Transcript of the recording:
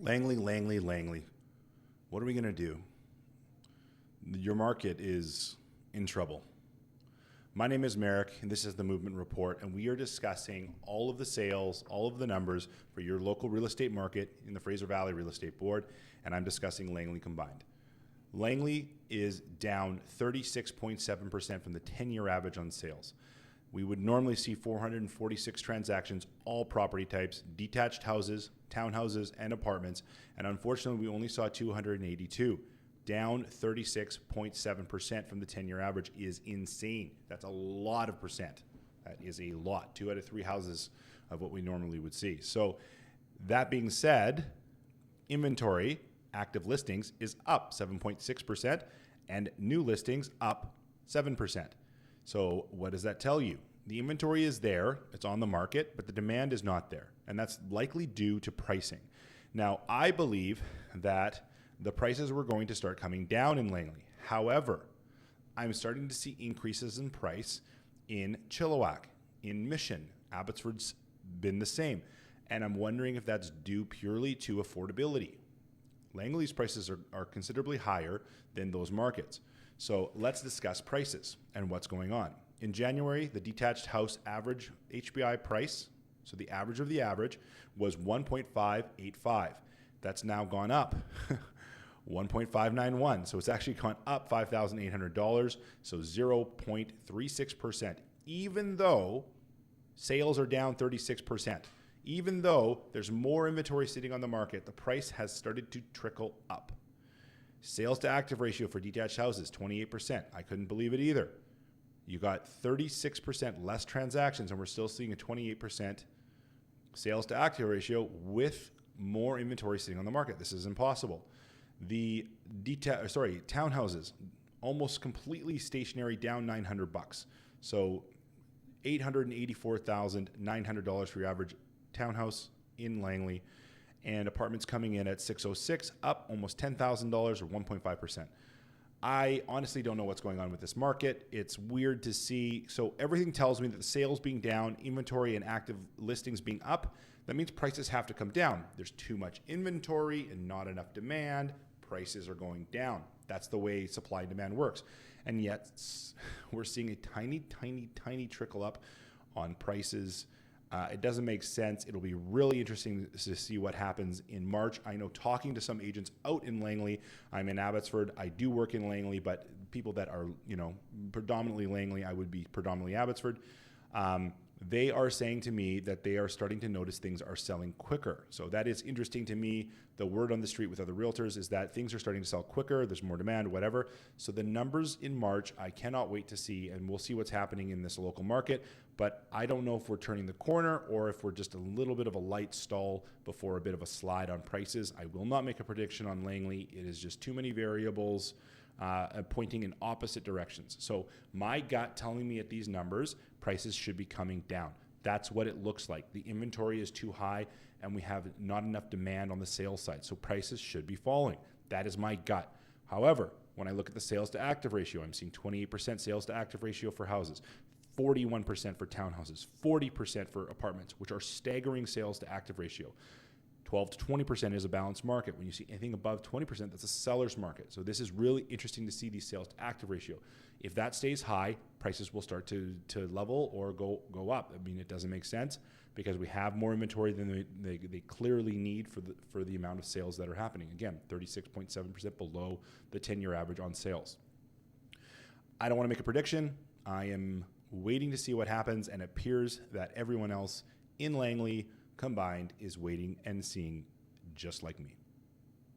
Langley, Langley, Langley. What are we going to do? Your market is in trouble. My name is Merrick, and this is the Movement Report, and we are discussing all of the sales, all of the numbers for your local real estate market in the Fraser Valley Real Estate Board, and I'm discussing Langley combined. Langley is down 36.7% from the 10-year average on sales. We would normally see 446 transactions, all property types, detached houses, townhouses, and apartments, and unfortunately we only saw 282. Down 36.7% from the 10-year average is insane. That's a lot of percent. That is a lot. 2 out of 3 houses of what we normally would see. So that being said, inventory, active listings is up 7.6% and new listings up 7%. So what does that tell you? The inventory is there, it's on the market, but the demand is not there. And that's likely due to pricing. Now, I believe that the prices were going to start coming down in Langley. However, I'm starting to see increases in price in Chilliwack, in Mission. Abbotsford's been the same. And I'm wondering if that's due purely to affordability. Langley's prices are considerably higher than those markets. So let's discuss prices and what's going on. In January, the detached house average HPI price, so the average of the average, was 1.585. That's now gone up 1.591. So it's actually gone up $5,800, so 0.36%, even though sales are down 36%. Even though there's more inventory sitting on the market, the price has started to trickle up. Sales to active ratio for detached houses, 28%. I couldn't believe it either. You got 36% less transactions, and we're still seeing a 28% sales to active ratio with more inventory sitting on the market. This is impossible. The townhouses, almost completely stationary, down $900. So $884,900 for your average townhouse in Langley, and apartments coming in at 606, up almost $10,000 or 1.5%. I honestly don't know what's going on with this market. It's weird to see. So everything tells me that the sales being down, inventory and active listings being up, that means prices have to come down. There's too much inventory and not enough demand. Prices are going down. That's the way supply and demand works. And yet we're seeing a tiny, tiny, tiny trickle up on prices. It doesn't make sense. It'll be really interesting to see what happens in March. I know talking to some agents out in Langley, I'm in Abbotsford. I do work in Langley, but people that are, predominantly Langley, I would be predominantly Abbotsford. They are saying to me that they are starting to notice things are selling quicker. So that is interesting to me. The word on the street with other realtors is that things are starting to sell quicker. There's more demand, whatever. So the numbers in March, I cannot wait to see, and we'll see what's happening in this local market. But I don't know if we're turning the corner or if we're just a little bit of a light stall before a bit of a slide on prices. I will not make a prediction on Langley. It is just too many variables pointing in opposite directions. So my gut telling me at these numbers, prices should be coming down. That's what it looks like. The inventory is too high and we have not enough demand on the sales side. So prices should be falling. That is my gut. However, when I look at the sales to active ratio, I'm seeing 28% sales to active ratio for houses, 41% for townhouses, 40% for apartments, which are staggering sales to active ratio. 12 to 20% is a balanced market. When you see anything above 20%, that's a seller's market. So this is really interesting to see these sales to active ratio. If that stays high, prices will start to level or go up. I mean, it doesn't make sense because we have more inventory than they clearly need for the amount of sales that are happening. Again, 36.7% below the 10-year average on sales. I don't want to make a prediction. I am waiting to see what happens, and it appears that everyone else in Langley combined is waiting and seeing just like me.